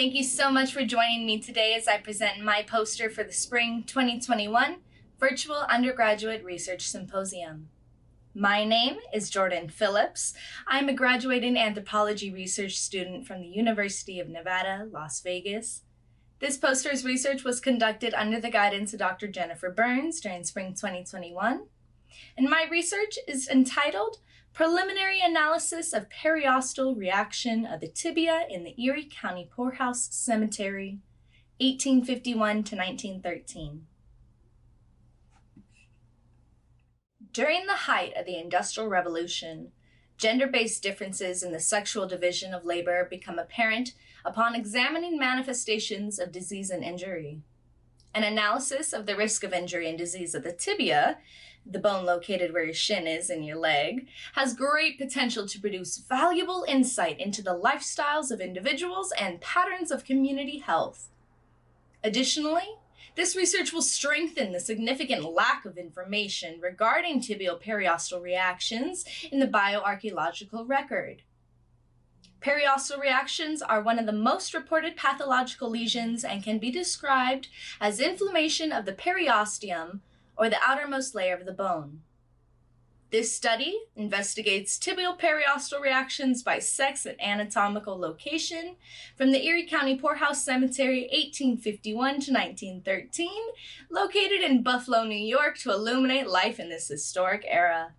Thank you so much for joining me today as I present my poster for the Spring 2021 Virtual Undergraduate Research Symposium. My name is Jordan Phillips. I'm a graduating anthropology research student from the University of Nevada, Las Vegas. This poster's research was conducted under the guidance of Dr. Jennifer Burns during Spring 2021, and my research is entitled Preliminary Analysis of Periosteal Reaction of the Tibia in the Erie County Poorhouse Cemetery, 1851 to 1913. During the height of the Industrial Revolution, gender-based differences in the sexual division of labor become apparent upon examining manifestations of disease and injury. An analysis of the risk of injury and disease of the tibia, the bone located where your shin is in your leg, has great potential to produce valuable insight into the lifestyles of individuals and patterns of community health. Additionally, this research will strengthen the significant lack of information regarding tibial periosteal reactions in the bioarchaeological record. Periosteal reactions are one of the most reported pathological lesions and can be described as inflammation of the periosteum, or the outermost layer of the bone. This study investigates tibial periosteal reactions by sex and anatomical location from the Erie County Poorhouse Cemetery, 1851 to 1913, located in Buffalo, New York, to illuminate life in this historic era.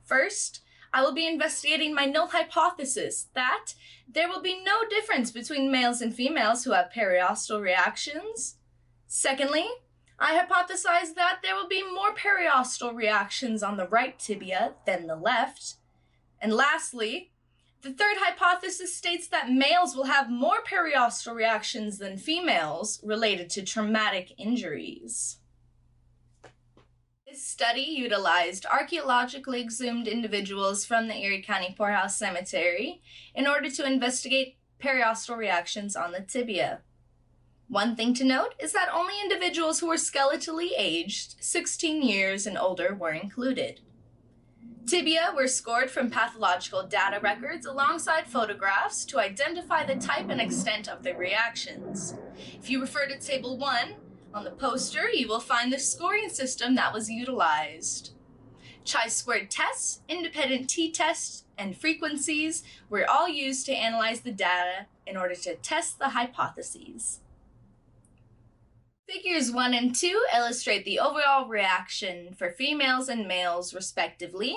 First, I will be investigating my null hypothesis that there will be no difference between males and females who have periosteal reactions. Secondly, I hypothesize that there will be more periosteal reactions on the right tibia than the left. And lastly, the third hypothesis states that males will have more periosteal reactions than females related to traumatic injuries. This study utilized archaeologically exhumed individuals from the Erie County Poorhouse Cemetery in order to investigate periosteal reactions on the tibia. One thing to note is that only individuals who were skeletally aged 16 years and older were included. Tibia were scored from pathological data records alongside photographs to identify the type and extent of the reactions. If you refer to Table 1 on the poster, you will find the scoring system that was utilized. Chi-squared tests, independent t-tests, and frequencies were all used to analyze the data in order to test the hypotheses. Figures 1 and 2 illustrate the overall reaction for females and males, respectively.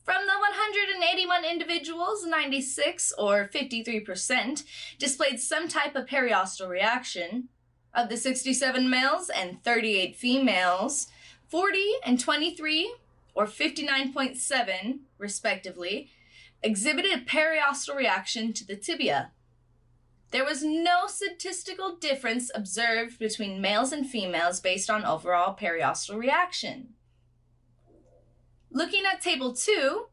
From the 181 individuals, 96 or 53% displayed some type of periosteal reaction. Of the 67 males and 38 females, 40 and 23 or 59.7, respectively, exhibited a periosteal reaction to the tibia. There was no statistical difference observed between males and females based on overall periosteal reaction. Looking at Table 2,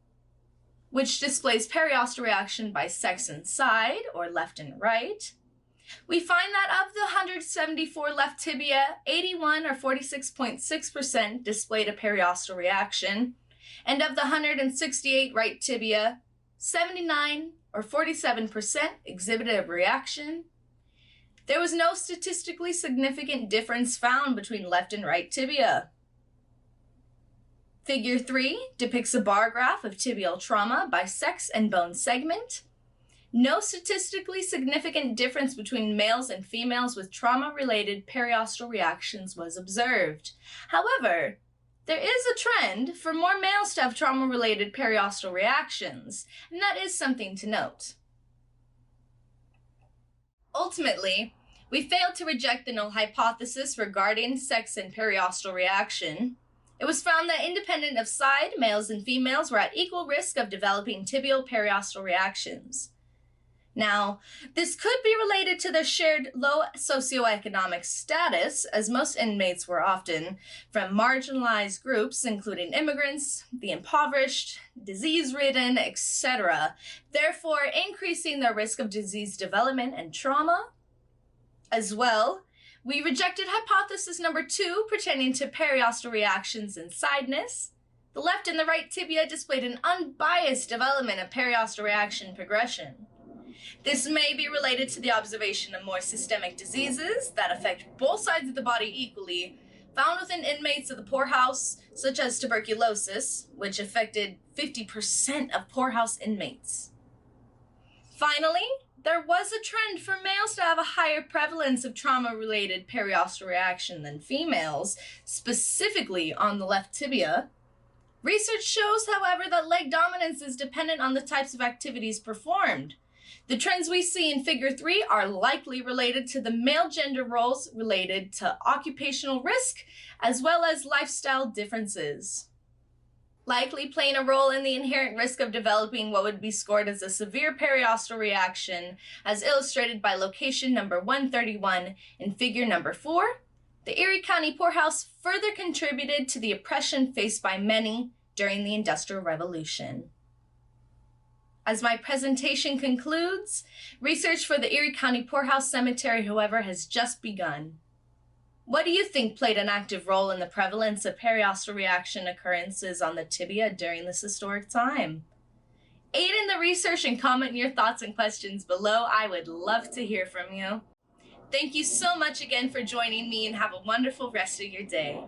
which displays periosteal reaction by sex and side, or left and right, we find that of the 174 left tibia, 81 or 46.6% displayed a periosteal reaction, and of the 168 right tibia, 79 or 47% exhibited a reaction. There was no statistically significant difference found between left and right tibia. Figure 3 depicts a bar graph of tibial trauma by sex and bone segment. No statistically significant difference between males and females with trauma-related periosteal reactions was observed. However, there is a trend for more males to have trauma-related periosteal reactions, and that is something to note. Ultimately, we failed to reject the null hypothesis regarding sex and periosteal reaction. It was found that independent of side, males and females were at equal risk of developing tibial periosteal reactions. Now, this could be related to their shared low socioeconomic status, as most inmates were often from marginalized groups, including immigrants, the impoverished, disease-ridden, etc., therefore increasing their risk of disease development and trauma. As well, we rejected hypothesis number 2 pertaining to periosteal reactions and sideness. The left and the right tibia displayed an unbiased development of periosteal reaction progression. This may be related to the observation of more systemic diseases that affect both sides of the body equally, found within inmates of the poorhouse, such as tuberculosis, which affected 50% of poorhouse inmates. Finally, there was a trend for males to have a higher prevalence of trauma-related periosteal reaction than females, specifically on the left tibia. Research shows, however, that leg dominance is dependent on the types of activities performed. The trends we see in Figure 3 are likely related to the male gender roles related to occupational risk, as well as lifestyle differences, likely playing a role in the inherent risk of developing what would be scored as a severe periosteal reaction, as illustrated by location number 131 in Figure number 4. The Erie County Poorhouse further contributed to the oppression faced by many during the Industrial Revolution. As my presentation concludes, research for the Erie County Poorhouse Cemetery, however, has just begun. What do you think played an active role in the prevalence of periosteal reaction occurrences on the tibia during this historic time? Aid in the research and comment your thoughts and questions below. I would love to hear from you. Thank you so much again for joining me, and have a wonderful rest of your day.